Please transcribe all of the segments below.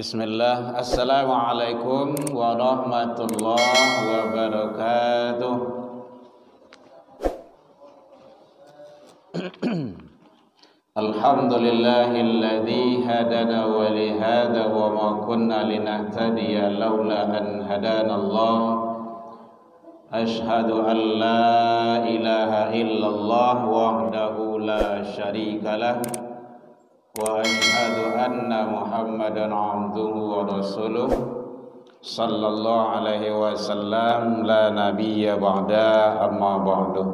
Bismillah. Assalamualaikum warahmatullahi wabarakatuh. Alhamdulillahilladzi hadana wa li hadza wa ma kunna linahtadiya laula an hadanallah. Ashhadu an la ilaha illallah wahdahu la syarikalah wa ashhadu anna Muhammadan abduhu wa rasuluh sallallahu alaihi wasallam la nabiyya ba'da amma ba'du.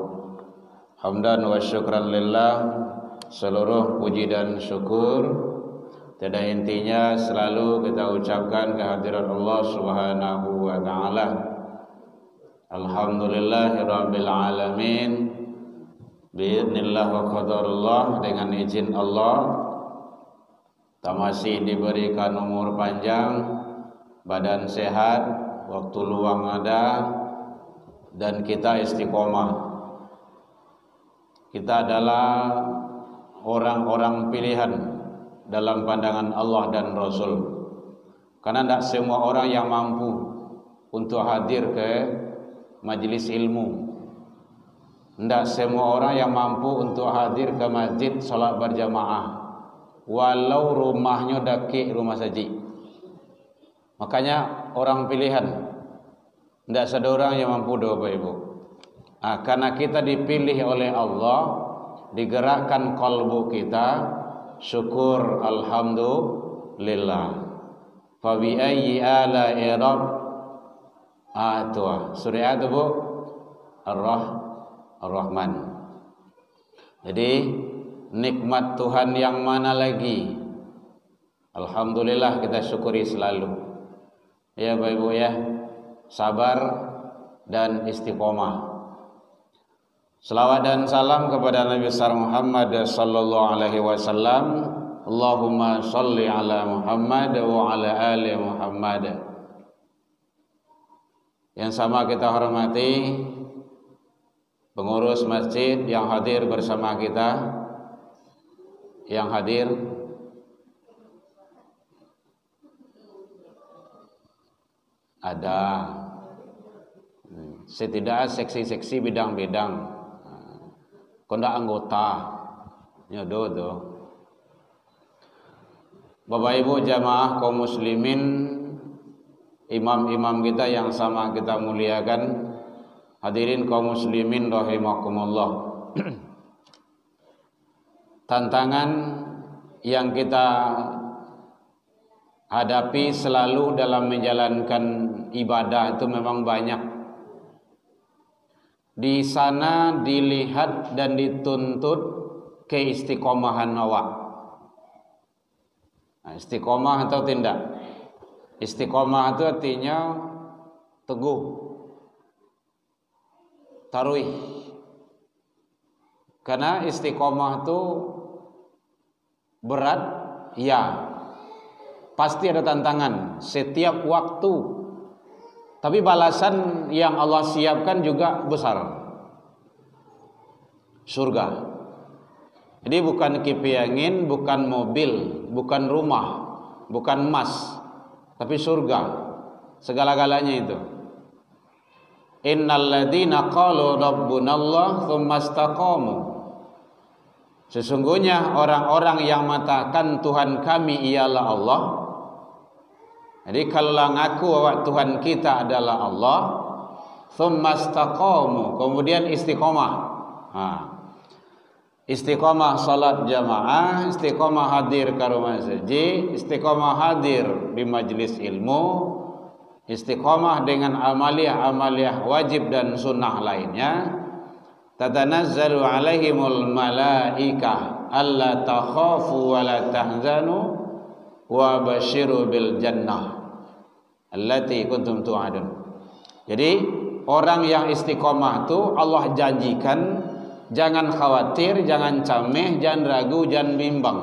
Hamdan wa syukran lillah, seluruh puji dan syukur tiada intinya selalu kita ucapkan kehadirat Allah Subhanahu wa taala. Alhamdulillahirabbil alamin. Biidznillah wa qadarullah, dengan izin Allah kita masih diberikan umur panjang, badan sehat, waktu luang ada, dan kita istiqomah. Kita adalah orang-orang pilihan dalam pandangan Allah dan Rasul. Karena tidak semua orang yang mampu untuk hadir ke majelis ilmu. Tidak semua orang yang mampu untuk hadir ke masjid salat berjamaah, walau rumahnya daki rumah saji. Makanya orang pilihan, tidak ada orang yang mampu doa Bapak Ibu. Karena kita dipilih oleh Allah, digerakkan kalbu kita, syukur alhamdulillah. Fa bi ayyi ala'i surah itu Bu, Ar-Rahman. Jadi nikmat Tuhan yang mana lagi? Alhamdulillah, kita syukuri selalu. Ya Bapak Ibu ya, sabar dan istiqomah. Selawat dan salam kepada Nabi besar Muhammad sallallahu alaihi wasallam. Allahumma shalli ala Muhammad wa ala ali Muhammad. Yang sama kita hormati pengurus masjid yang hadir bersama kita, yang hadir ada setidaknya seksi-seksi bidang-bidang, kondak anggota nyodo tuh. Bapak Ibu jamaah kaum muslimin, imam-imam kita yang sama kita muliakan, hadirin kaum muslimin rahimakumullah. Tantangan yang kita hadapi selalu dalam menjalankan ibadah itu memang banyak. Di sana dilihat dan dituntut keistiqomahan awak. Istiqomah atau tidak? Istiqomah itu artinya teguh, taruih. Karena istiqomah itu berat, ya. Pasti ada tantangan setiap waktu. Tapi balasan yang Allah siapkan juga besar. Surga. Jadi bukan kipi angin, bukan mobil, bukan rumah, bukan emas, tapi surga. Segala-galanya itu. Innal ladzina qalu rabbunallah tsumma istaqamu Sesungguhnya orang-orang yang mengatakan Tuhan kami ialah Allah. Jadi kalau ngaku bahwa Tuhan kita adalah Allah, thumma istaqamu, kemudian istiqomah. Istiqomah salat jamaah, istiqomah hadir ke rumah masjid, istiqomah hadir di majlis ilmu, istiqomah dengan amaliyah-amaliyah wajib dan sunnah lainnya. Tatanazzalu alaihimul malaikah alla takhafu wa la tahzanu wa basyiru bil jannah allati kuntum tu'adun. Jadi orang yang istiqomah itu Allah janjikan jangan khawatir, jangan cameh, jangan ragu, jangan bimbang.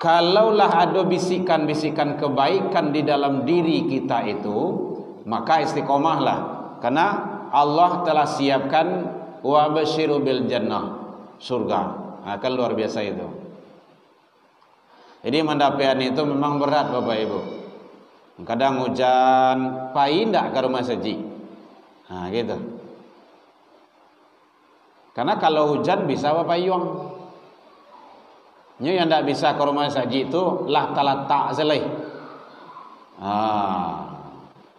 Kalaulah ada bisikan-bisikan kebaikan di dalam diri kita itu, maka istiqomahlah. Karena Allah telah siapkan wa basyiru bil jannah, surga. Kan luar biasa itu. Jadi mendapatkan itu memang berat Bapak Ibu. Kadang hujan, pai ndak ke rumah saji. Gitu. Karena kalau hujan bisa Bapak Iwang. Ini yang ndak bisa ke rumah saji itu lah talatak selai.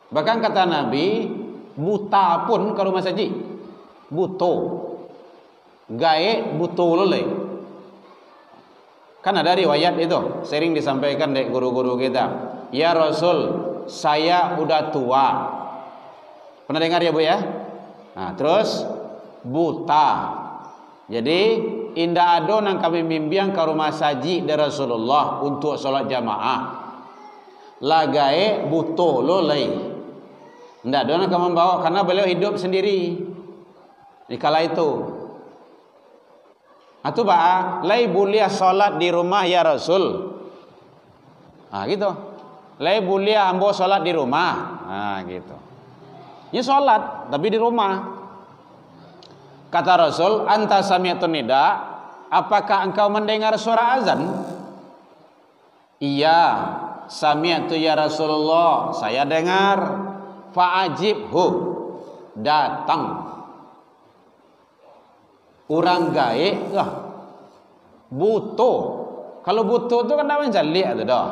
Bahkan kata Nabi, buta pun ke rumah saji. Buto. Gae buto lolai. Kan ada riwayat itu, sering disampaikan dari guru-guru kita. Ya Rasul, saya udah tua. Pernah dengar ya Bu ya? Terus buta. Jadi indah ado nang kami mimpiang ke rumah saji dari Rasulullah untuk sholat jamaah. Lagae buto lolai. Ndak ada nang kami membawa karena beliau hidup sendiri. Di kala itu. Atau lai bulia sholat di rumah ya Rasul. Gitu. Lai bulia ambo sholat di rumah. Gitu. Ini sholat tapi di rumah. Kata Rasul, anta sami'tun nida, apakah engkau mendengar suara azan? Iya, sami'tu ya Rasulullah, saya dengar. Fa'ajibhu, datang. Orang gaib lah, butuh. Kalau butuh tu kan dah mencalik tu dah.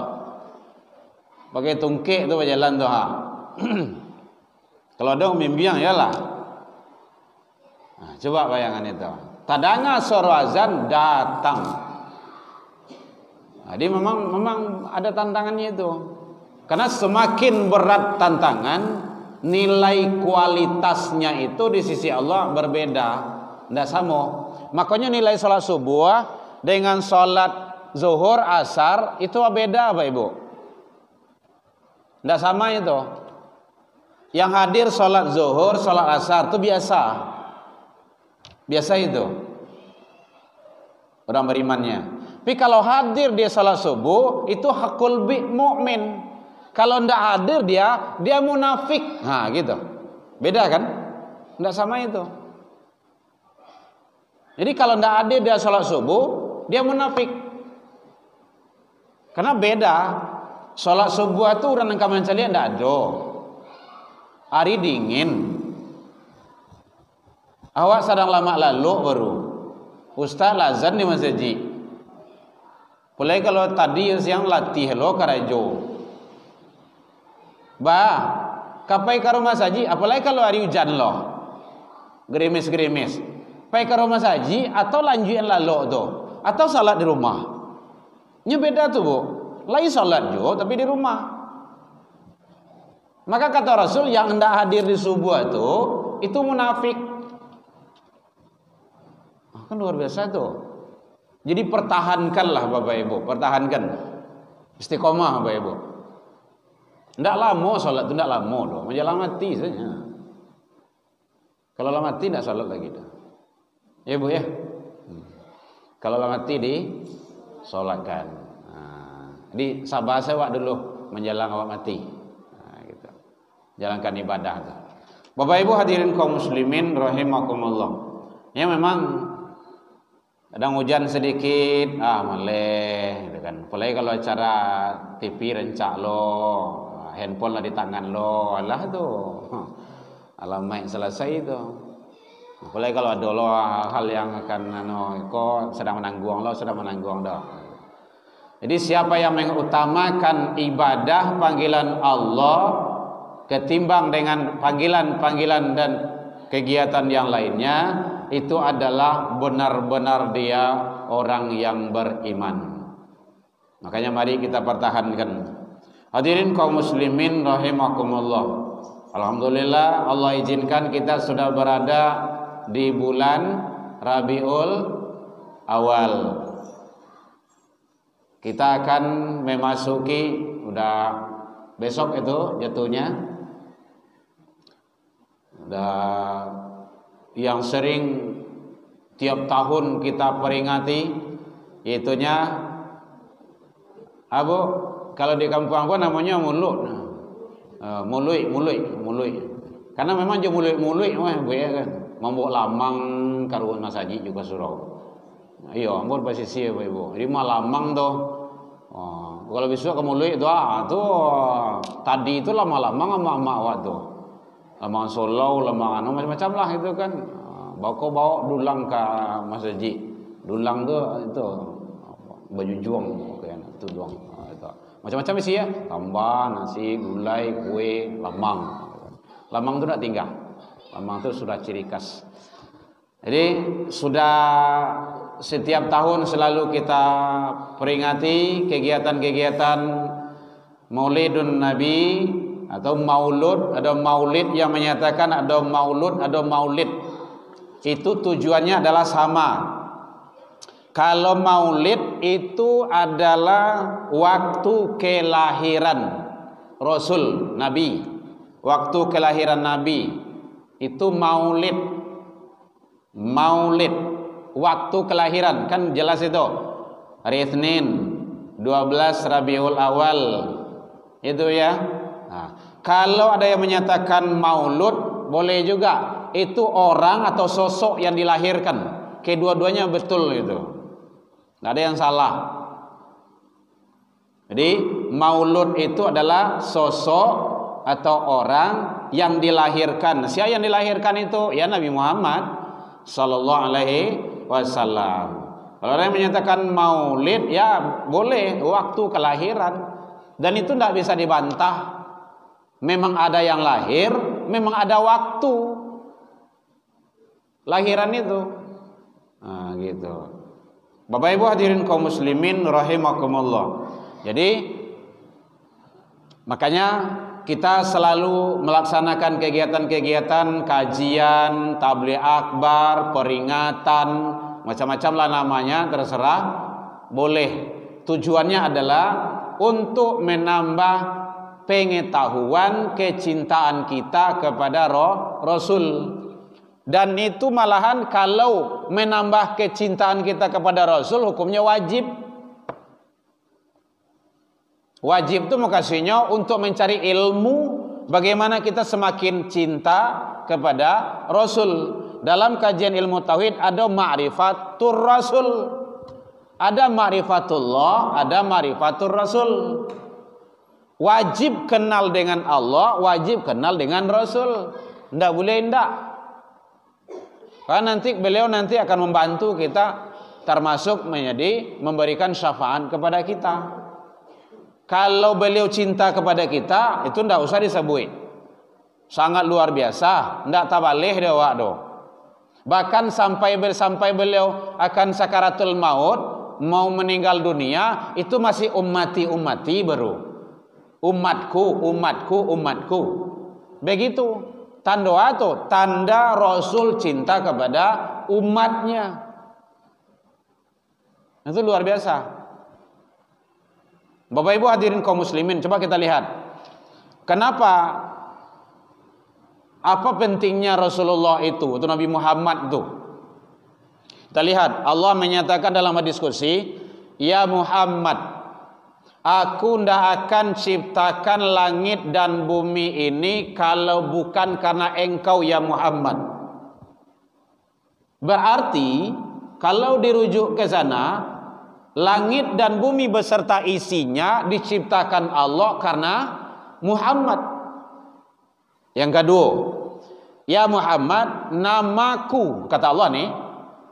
Pakai tungkik tu berjalan tu Kalau ada membiang yalah. Coba bayangan itu. Tadanga suara azan datang. Jadi memang ada tantangannya itu. Karena semakin berat tantangan, nilai kualitasnya itu di sisi Allah berbeda. Tidak sama. Makanya nilai sholat subuh dengan sholat zuhur, asar itu beda Bapak Ibu. Tidak sama itu. Yang hadir sholat zuhur, sholat asar itu biasa. Biasa itu orang berimannya. Tapi kalau hadir dia sholat subuh itu hakul bi mukmin. Kalau tidak hadir dia munafik. Gitu. Beda kan? Tidak sama itu. Jadi kalau tidak hadir dia sholat subuh, dia munafik. Karena beda. Sholat subuh itu orang yang kamu mencari tidak ada. Hari dingin. Awak sedang lama lalu baru. Ustaz lazan di masjid. Mulai kalau tadi siang latih lo karajo. Kapai ke rumah saji, apalagi kalau hari hujan lo. Gerimis-gerimis. Pai ke rumah saji atau lanjutin lalu tu, atau salat di rumah. Ini beda tu Bu. Lain salat juga tapi di rumah. Maka kata Rasul yang hendak hadir di subuh itu munafik. Kan luar biasa tu. Jadi pertahankanlah Bapak Ibu, pertahankan istiqomah Bapak Ibu. Tidak lama salat tu, tidak lama doh, menjelang mati saja. Kalau lama mati tidak salat lagi dah. Ya Bu ya. Kalau lama mati disolatkan. Jadi sabar sewa dulu menjelang awak mati. Gitu. Jalankan ibadah tu. Bapak Ibu hadirin kaum muslimin rahimakumullah. Ya memang kadang hujan sedikit, maleh, gitu kan. Apalagi kalau acara TV rencak lo, handphone lah di tangan lo, alah tu, alamak selesai itu. Apalagi kalau ada lo hal yang akan kok sedang menanggung dah. Jadi siapa yang mengutamakan ibadah panggilan Allah ketimbang dengan panggilan-panggilan dan kegiatan yang lainnya, itu adalah benar-benar dia orang yang beriman. Makanya mari kita pertahankan. Hadirin kaum muslimin rahimakumullah. Alhamdulillah Allah izinkan kita sudah berada di bulan Rabiul Awal. Kita akan memasuki, udah besok itu jatuhnya, udah yang sering tiap tahun kita peringati, yaitunya kalau di kampung aku namanya mulut, mului. Karena memang je mului kan, mambok lamang karuan masaji juga surau. Iya, ambor posisi ya ibu. Jadi lamang tuh. Kalau besok ke mului itu tadi itu lama-lama emak-emak waktu. Lamang solau, lamang macam-macam lah itu kan. Bawa dulang ke masjid. Dulang tuh itu baju juang kayak itu doang. Macam-macam isi ya, tambah nasi, gulai, kue, lamang. Lamang itu nak tinggal. Lamang itu sudah ciri khas. Jadi sudah setiap tahun selalu kita peringati kegiatan-kegiatan Maulidun Nabi atau Maulud, ada Maulid yang menyatakan ada Maulud, ada Maulid. Itu tujuannya adalah sama. Kalau Maulid itu adalah waktu kelahiran Rasul Nabi. Waktu kelahiran Nabi itu Maulid. Waktu kelahiran kan jelas itu. Hari Senin 12 Rabiul Awal. Itu ya. Nah, kalau ada yang menyatakan Maulud boleh juga. Itu orang atau sosok yang dilahirkan. Kedua-duanya betul itu. Tidak ada yang salah. Jadi Maulud itu adalah sosok atau orang yang dilahirkan. Siapa yang dilahirkan itu? Ya Nabi Muhammad Sallallahu Alaihi Wasallam. Kalau orang yang menyatakan Maulid, ya boleh waktu kelahiran. Dan itu tidak bisa dibantah. Memang ada yang lahir, memang ada waktu lahiran itu. Nah, gitu. Bapak Ibu hadirin kaum muslimin rahimakumullah. Jadi makanya kita selalu melaksanakan kegiatan-kegiatan kajian, tabligh akbar, peringatan, macam-macam lah namanya, terserah, boleh. Tujuannya adalah untuk menambah pengetahuan kecintaan kita kepada Rasul. Dan itu malahan kalau menambah kecintaan kita kepada Rasul, hukumnya wajib. Wajib itu makasihnya untuk mencari ilmu bagaimana kita semakin cinta kepada Rasul. Dalam kajian ilmu tauhid ada ma'rifatur Rasul, ada ma'rifatullah, ada ma'rifatur Rasul. Wajib kenal dengan Allah, wajib kenal dengan Rasul. Tidak boleh tidak. Karena beliau nanti akan membantu kita, termasuk memberikan syafaat kepada kita. Kalau beliau cinta kepada kita, itu tidak usah disebut. Sangat luar biasa, tidak tabalih dia waktu. Bahkan sampai beliau akan sakaratul maut, mau meninggal dunia, itu masih ummati baru. Umatku. Begitu. Tanda Rasul cinta kepada umatnya. Itu luar biasa. Bapak Ibu hadirin kaum muslimin, coba kita lihat. Kenapa? Apa pentingnya Rasulullah itu Nabi Muhammad itu? Kita lihat, Allah menyatakan dalam diskusi, "Ya Muhammad, aku tidak akan ciptakan langit dan bumi ini kalau bukan karena engkau ya Muhammad." Berarti kalau dirujuk ke sana, langit dan bumi beserta isinya diciptakan Allah karena Muhammad. Yang kedua, Ya Muhammad, namaku, kata Allah nih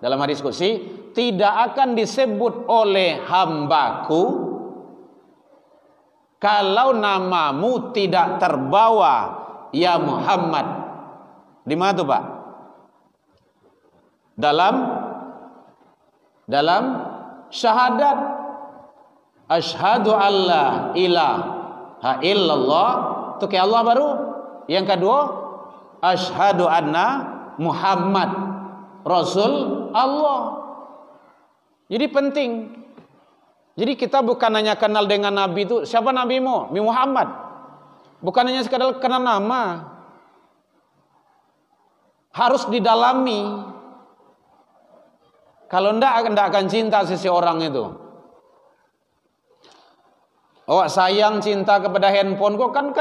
dalam hadis qudsi, tidak akan disebut oleh hambaku kalau namamu tidak terbawa ya Muhammad. Di mana tuh Pak? Dalam syahadat asyhadu alla ilaha illallah, itu kayak Allah baru. Yang kedua, asyhadu anna Muhammad Rasul Allah. Jadi penting. Jadi kita bukan hanya kenal dengan Nabi itu, siapa Nabimu? Nabi Muhammad. Bukan hanya sekadar kenal nama. Harus didalami. Kalau enggak akan cinta seseorang itu. Oh, sayang cinta kepada handphone kok kan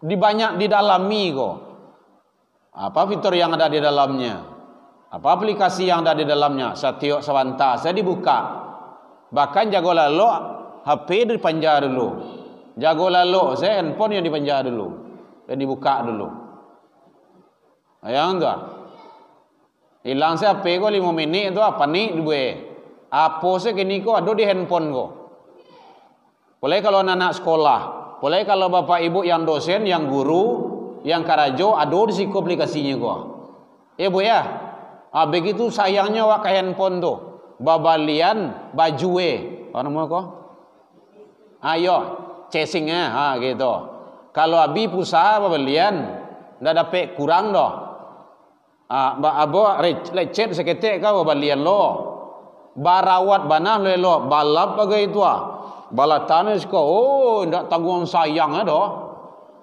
banyak didalami kok. Apa fitur yang ada di dalamnya? Apa aplikasi yang ada di dalamnya? Satyo Sawanta, saya dibuka. Bahkan jago lalu HP dipanjang dulu. Jago lalu saya handphone yang dipanjang dulu. Dan dibuka dulu. Ayang tuh. Hilang saya HP ko 5 menit itu apa nih gue. Apa sih kini ko ada di handphone ko. Boleh kalau anak sekolah, boleh kalau bapak ibu yang dosen, yang guru, yang karajo ada di siku aplikasinya ko. Bu ya. Begitu sayangnya wak handphone tuh. Babalian bajue. Apa namanya kok? Ayo, chasingnya, gitu. Kalau abi pulsa babalian, ndak dapat kurang doh. Abo lecet seketek kau babalian lo. Barawat banah lo balap bagai itu balatan ko. Oh, ndak tanggung sayangnya doh.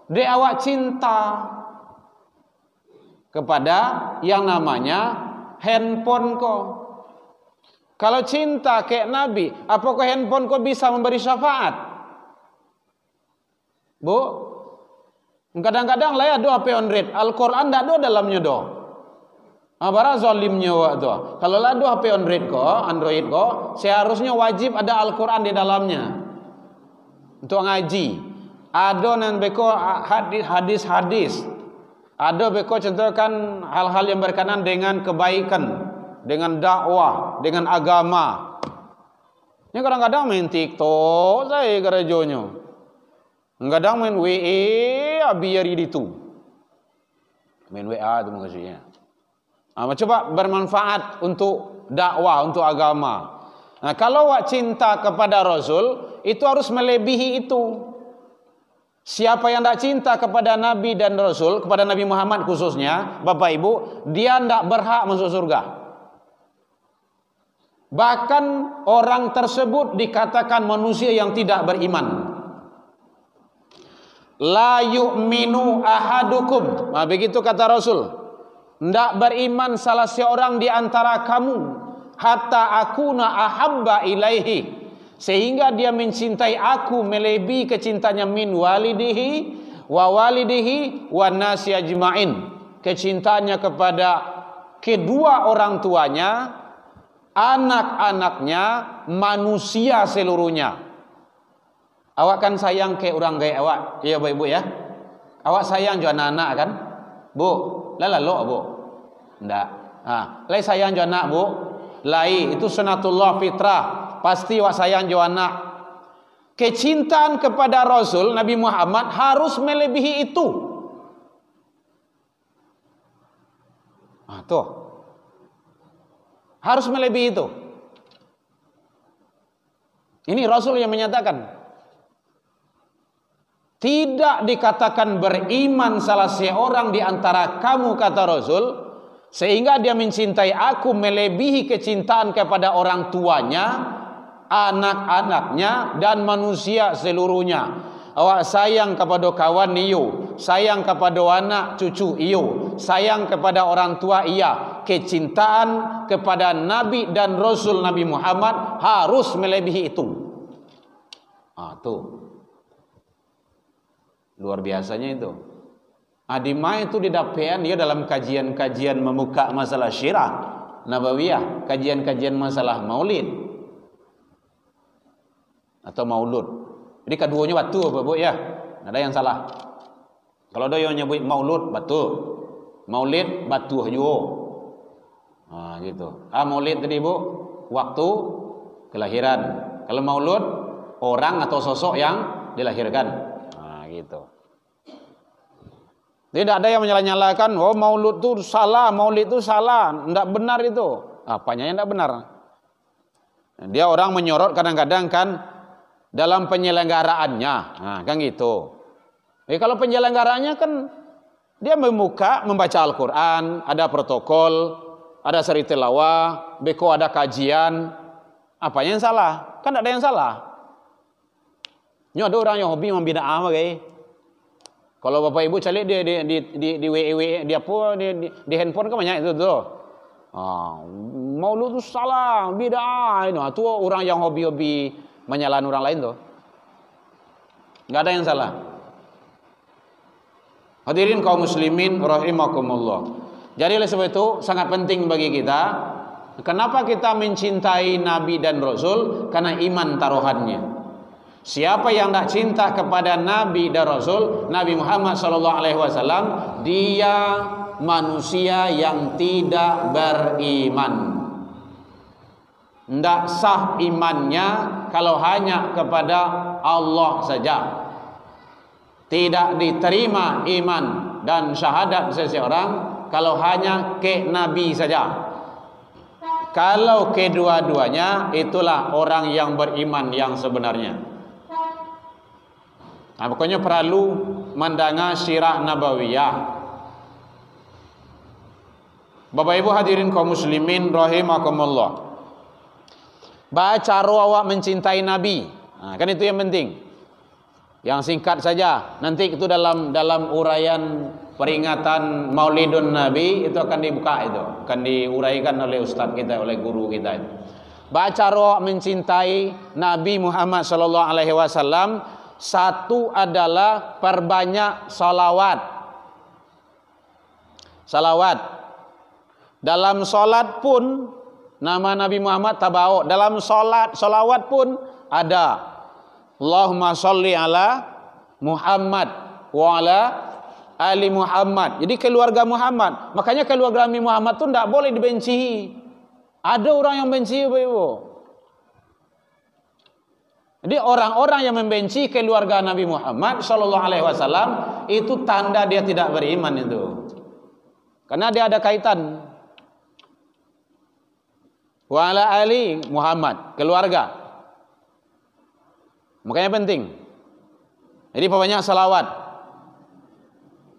Dia awak cinta kepada yang namanya handphone ko. Kalau cinta kayak Nabi, apakah handphone ko bisa memberi syafaat? Bu, kadang-kadang lah ya doa HP on read. Al-Quran tidak ada dalamnya doa. Bara zalimnya waktu. Kalau lah doa HP on read ko, Android ko, seharusnya wajib ada Al-Quran di dalamnya untuk ngaji. Ada nan beko hadis-hadis. Ada beko contohkan hal-hal yang berkenaan dengan kebaikan, dengan dakwah, dengan agama. Ini kadang-kadang main TikTok saya gerejonya. Kadang main WA biar itu. Main WA itu maksudnya. Coba bermanfaat untuk dakwah, untuk agama. Nah, kalau wak cinta kepada Rasul, itu harus melebihi itu. Siapa yang tidak cinta kepada Nabi dan Rasul, kepada Nabi Muhammad khususnya, Bapak Ibu, dia tidak berhak masuk surga. Bahkan orang tersebut dikatakan manusia yang tidak beriman. La yu'minu ahadukum. Nah, begitu kata Rasul. Tidak beriman salah seorang di antara kamu hatta akuna ahabba ilaihi, sehingga dia mencintai aku melebihi kecintanya min walidihi wa nasi ajmain, kecintaannya kepada kedua orang tuanya, anak-anaknya, manusia seluruhnya. Awak kan sayang ke orang gaya awak, iya Bapak Ibu ya. Awak sayang juga anak-anak kan, Bu? Lalu Bu? Ndak. Lai sayang juga anak Bu? Lai, itu sunatullah fitrah. Pasti wak sayang juga anak. Kecintaan kepada Rasul Nabi Muhammad harus melebihi itu. Tuh. Harus melebihi itu. Ini Rasul yang menyatakan. Tidak dikatakan beriman salah seorang di antara kamu, kata Rasul, sehingga dia mencintai aku melebihi kecintaan kepada orang tuanya, anak-anaknya, dan manusia seluruhnya. Awak sayang kepada kawan iyo, sayang kepada anak cucu iyo, sayang kepada orang tua iya. Kecintaan kepada Nabi dan Rasul Nabi Muhammad harus melebihi itu. Tuh. Luar biasanya itu. Adima itu didapean dia dalam kajian-kajian memuka masalah syirah nabawiyah, kajian-kajian masalah maulid atau maulud. Jadi keduanya betul Bapak ya. Ada yang salah. Kalau ada yang nyebut maulud betul. Maulid batuh juga. Gitu. Maulid tadi Bu, waktu kelahiran. Kalau maulud orang atau sosok yang dilahirkan. Gitu. Tidak ada yang menyala-nyalakan, oh maulud itu salah, maulid itu salah, tidak benar itu. Apanya yang tidak benar? Dia orang menyorot kadang-kadang kan dalam penyelenggaraannya, kan gitu. Kalau penyelenggaraannya kan dia membaca Al-Quran, ada protokol, ada seri tilawah, beko ada kajian. Apanya yang salah? Kan tidak ada yang salah. Ini ada orang yang hobi membida'ah kayak. Kalau bapak ibu cari di WE di handphone kan banyak itu tuh. Maulud itu salah, bid'ah. Itu orang yang hobi menyalahkan orang lain tuh. Enggak ada yang salah. Hadirin kaum muslimin rahimakumullah. Jadi oleh sebab itu sangat penting bagi kita. Kenapa kita mencintai Nabi dan Rasul? Karena iman taruhannya. Siapa yang tak cinta kepada Nabi dan Rasul, Nabi Muhammad SAW, dia manusia yang tidak beriman. Tidak sah imannya kalau hanya kepada Allah saja. Tidak diterima iman dan syahadat seseorang kalau hanya ke Nabi saja. Kalau kedua-duanya, itulah orang yang beriman yang sebenarnya. Pokoknya perlu mendengar sirah nabawiyah. Bapak Ibu hadirin kaum muslimin rahimakumullah. Baca awak mencintai Nabi. Kan itu yang penting. Yang singkat saja. Nanti itu dalam uraian peringatan Maulidun Nabi itu akan dibuka itu, akan diuraikan oleh ustaz kita, oleh guru kita. Baca awak mencintai Nabi Muhammad sallallahu alaihi wasallam. Satu adalah perbanyak salawat. Salawat. Dalam solat pun nama Nabi Muhammad tabauk. Dalam salawat pun ada. Allahumma sholli ala Muhammad wa ala ali Muhammad. Jadi keluarga Muhammad. Makanya keluarga Nabi Muhammad itu tidak boleh dibenci. Ada orang yang benci, Ibu. Jadi orang-orang yang membenci keluarga Nabi Muhammad sallallahu alaihi wasallam itu tanda dia tidak beriman itu. Karena dia ada kaitan. Wa ala ali Muhammad, keluarga. Makanya penting. Jadi banyak salawat.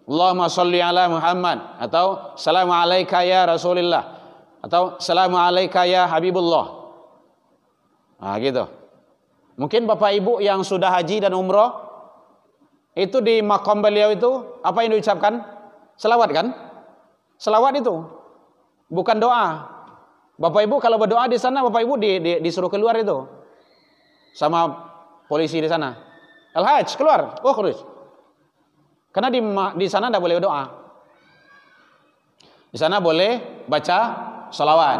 Allahumma sholli ala Muhammad atau salamu alayka ya Rasulullah atau salamu alayka ya Habibullah. Gitu. Mungkin Bapak Ibu yang sudah haji dan umroh itu di makam beliau itu apa yang diucapkan? Selawat kan? Selawat itu bukan doa. Bapak Ibu kalau berdoa di sana, Bapak Ibu disuruh keluar itu sama polisi di sana. Al-Hajj keluar, khuruj. Karena di sana tidak boleh doa. Di sana boleh baca selawat.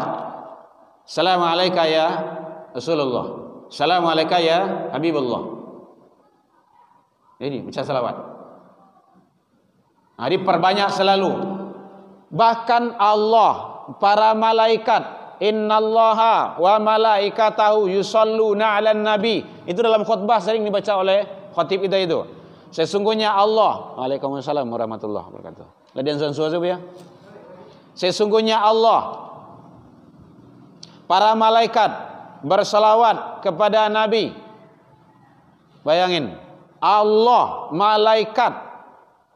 Assalamualaikum ya Rasulullah. Assalamualaikum ya Habibullah. Ini baca salawat. Diperbanyak selalu. Bahkan Allah, para malaikat, innallaha wa malaikatahu yusholluna 'alan nabi. Itu dalam khutbah sering dibaca oleh khatib kita itu. Sesungguhnya Allah, Waalaikumsalam warahmatullahi wabarakatuh. Ladian sansuasu ya. Sesungguhnya Allah, para malaikat bersalawat kepada Nabi. Bayangin, Allah, malaikat,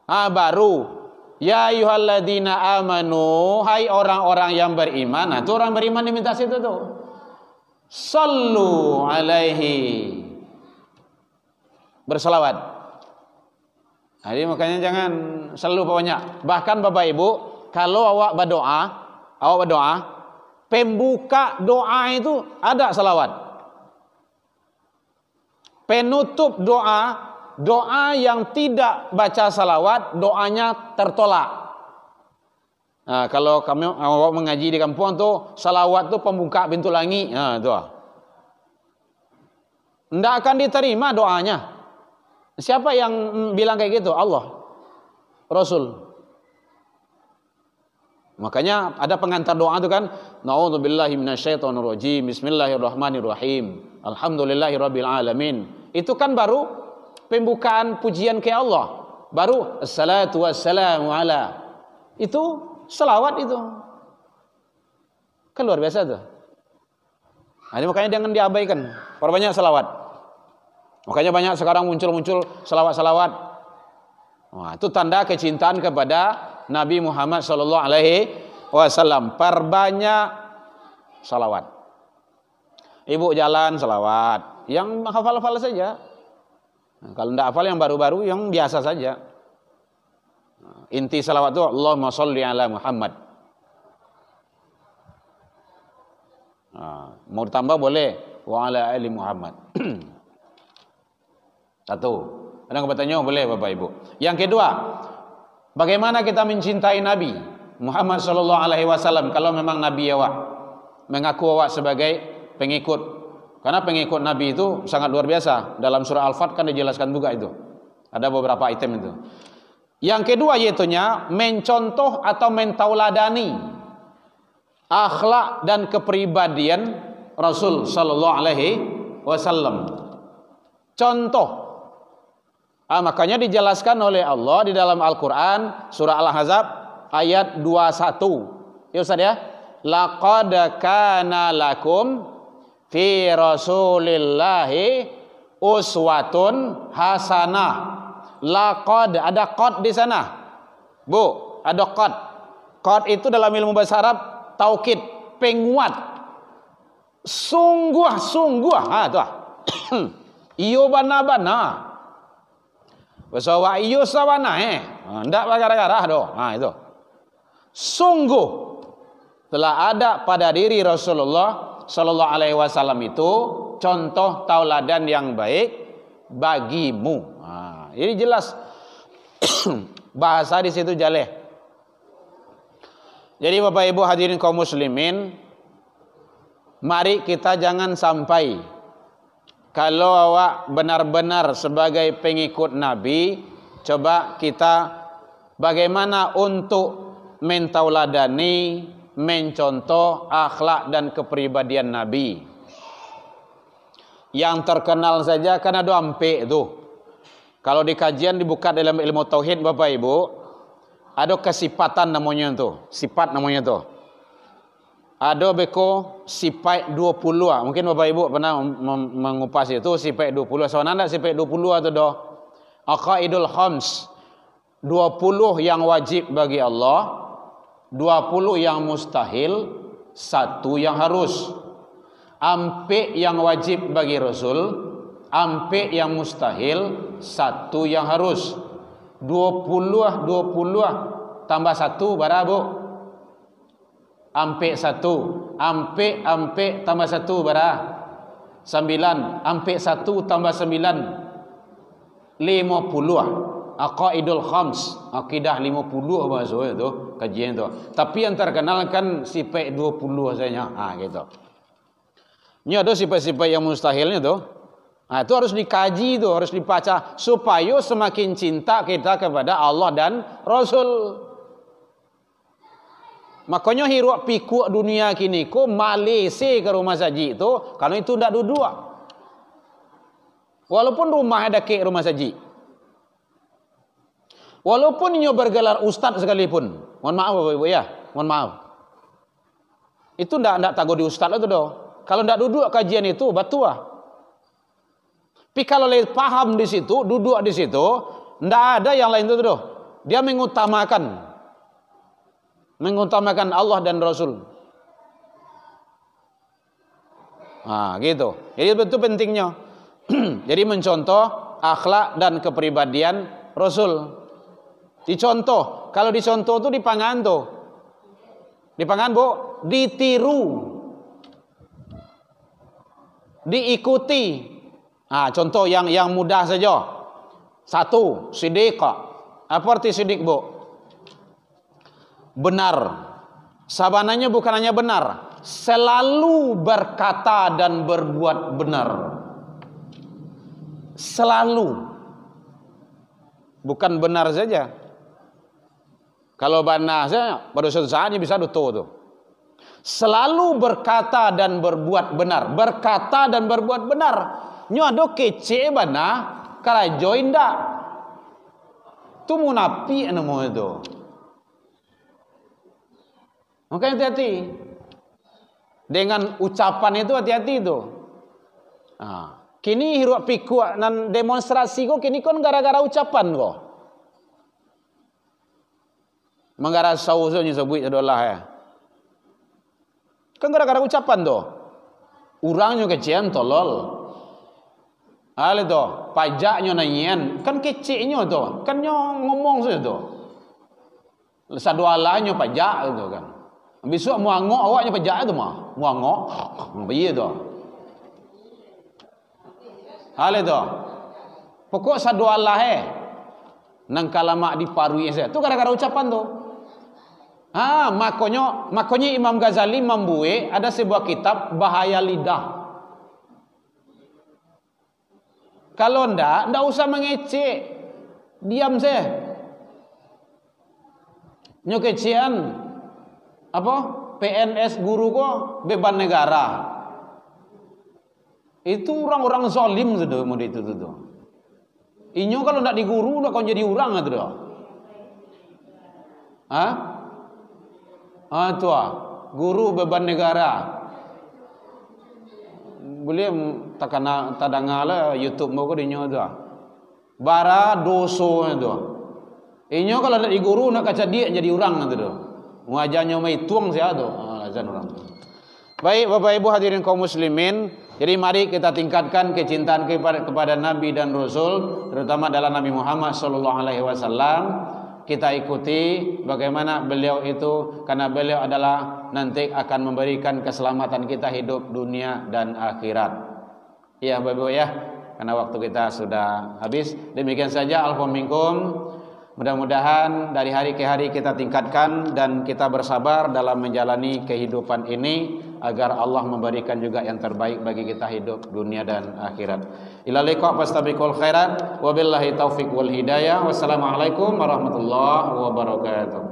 baru ya ayyuhalladzina amanu, hai orang-orang yang beriman. Itu orang beriman diminta situ tuh. Sallu alaihi, bersalawat. Jadi makanya jangan selalu banyak. Bahkan Bapak Ibu, kalau awak berdoa, pembuka doa itu ada salawat. Penutup doa yang tidak baca salawat, doanya tertolak. Nah, kalau kami awak mengaji di kampung tuh, salawat tuh pembuka pintu langit. Nah, itu. Tidak akan diterima doanya. Siapa yang bilang kayak gitu? Allah, Rasul. Makanya ada pengantar doa itu kan, Na'udzubillahi minasyaitonirrajim, Bismillahirrahmanirrahim, Alhamdulillahirabbil alamin. Itu kan baru pembukaan pujian ke Allah. Baru assalatu wassalamu ala. Itu selawat itu. Kan luar biasa tuh. Nah, makanya jangan diabaikan. Perbanyak selawat. Makanya banyak sekarang muncul selawat-selawat. Nah, itu tanda kecintaan kepada Nabi Muhammad sallallahu alaihi wasallam. Perbanyak salawat. Ibu jalan salawat. Yang hafal-hafal saja. Nah, kalau tidak hafal yang baru-baru, yang biasa saja. Nah, inti salawat itu Allahumma sholli ala Muhammad. Nah, mau ditambah boleh wa ala ali Muhammad. Satu. Ada yang bertanya boleh Bapak Ibu. Yang kedua, bagaimana kita mencintai Nabi Muhammad sallallahu alaihi wasallam kalau memang Nabi awak mengaku awak sebagai pengikut. Karena pengikut Nabi itu sangat luar biasa. Dalam surah Al-Fat kan dijelaskan juga itu. Ada beberapa item itu. Yang kedua yaitunya mencontoh atau mentauladani akhlak dan kepribadian Rasul sallallahu alaihi wasallam. Contoh. Makanya dijelaskan oleh Allah di dalam Al-Qur'an surah Al-Ahzab ayat 21. Ya Ustaz ya. Laqad kana lakum fi Rasulillahi uswatun hasanah. Laqad, ada qad di sana. Bu, ada qad. Qad itu dalam ilmu bahasa Arab taukid, penguat. Sungguh-sungguh. Tuh. Iyo bana-bana. Bahasa iyo sawana ndak gara-gara doh. Itu. Sungguh telah ada pada diri Rasulullah sallallahu alaihi wasallam itu contoh tauladan yang baik bagimu. Ini jelas bahasa di situ jaleh. Jadi Bapak Ibu hadirin kaum muslimin, mari kita jangan sampai kalau awak benar-benar sebagai pengikut Nabi, coba kita bagaimana untuk mentauladani, mencontoh akhlak dan kepribadian Nabi. Yang terkenal saja kan ada ampe itu. Kalau di kajian dibuka dalam ilmu tauhid Bapak Ibu, ada kesifatan namanya itu, sifat namanya itu. Ada beko sifat 20. Mungkin Bapak Ibu pernah mengupas itu sifat 20. Soalnya ada sifat 20 itu doh. Aqaidul khams. 20 yang wajib bagi Allah, 20 yang mustahil, 1 yang harus. Ampe yang wajib bagi Rasul, ampe yang mustahil, 1 yang harus. 20 tambah 1 berapa Bu? Ampe 1. Ampe tambah 1 berapa? 9. Ampe 1 tambah 9 50. Aqaidul khams, akidah 50 bahasa itu kajian itu. Tapi yang terkenal kan sifat 20 saja. Gitu. Ini ada sifat-sifat yang mustahilnya tuh. Itu harus dikaji tuh, harus dibaca supaya semakin cinta kita kepada Allah dan Rasul. Makanya hiruk pikuk dunia kini ko malese ke rumah saji itu kalau itu ndak duduk. Walaupun rumahnya dekat rumah saji. Walaupun nyo bergelar ustaz sekalipun. Mohon maaf Bapak Ibu ya, mohon maaf. Itu ndak tago di ustaz itu doh. Kalau ndak duduk kajian itu batuah. Tapi kalau paham di situ, duduk di situ, ndak ada yang lain itu doh. Dia mengutamakan Allah dan Rasul. Gitu. Jadi betul pentingnya. Jadi mencontoh akhlak dan kepribadian Rasul. Dicontoh. Kalau dicontoh itu dipangan tuh. Dipangan Bu, ditiru. Diikuti. Contoh yang mudah saja. 1, siddiq. Apa arti siddiq Bu? Benar. Sabananya bukan hanya benar, selalu berkata dan berbuat benar. Selalu. Bukan benar saja. Kalau bana saya pada suatu saat bisa duto tu. Selalu berkata dan berbuat benar. Berkata dan berbuat benar. Nyo ado kece bana karajo indak. Tu munafi anu itu. Makanya hati-hati. Dengan ucapan itu hati-hati itu. Kini hirup pikuk dan demonstrasi kok kini kon gara-gara ucapan kok. Menggara sausunya sebut adalah ya. Kan gara-gara ucapan tu. Urangnya kecian tolol. Hal itu pajaknya nanyian kan keciknya tu. Kan nyo ngomong saja tu. Sadualanya pajak itu kan. Besok muangok awaknya pajak itu mah. Muangok. Iya tu. Hal itu. Pokok sadualah nang kalamak diparui saya. Tu gara-gara ucapan tu. Makanya Imam Ghazali membuat ada sebuah kitab Bahaya Lidah. Kalau ndak usah mengecek. Diam saya. Nyokecian apa? PNS guru kok beban negara. Itu orang-orang zalim sudah mau itu tu. Inyo kalau ndak diguru ndak kau jadi orang itu dah. Guru beban negara. Boleh takana tadangala YouTube mo ko dinyo dah. Bara doso itu. Inyo kalau ndak diguru nak kaca dia jadi orang itu dah. Ngajarnya mai tuang sia tu. Azan orang. Baik Bapak Ibu hadirin kaum muslimin, jadi mari kita tingkatkan kecintaan kepada Nabi dan Rasul, terutama dalam Nabi Muhammad sallallahu alaihi wasallam. Kita ikuti bagaimana beliau itu, karena beliau adalah nanti akan memberikan keselamatan kita hidup dunia dan akhirat. Ya Bapak Ibu ya, karena waktu kita sudah habis. Demikian saja alfam minkum. Mudah-mudahan dari hari ke hari kita tingkatkan dan kita bersabar dalam menjalani kehidupan ini agar Allah memberikan juga yang terbaik bagi kita hidup dunia dan akhirat. Ila liqa fastabiqul khairat wabillahi taufiq wal hidayah. Wassalamualaikum warahmatullahi wabarakatuh.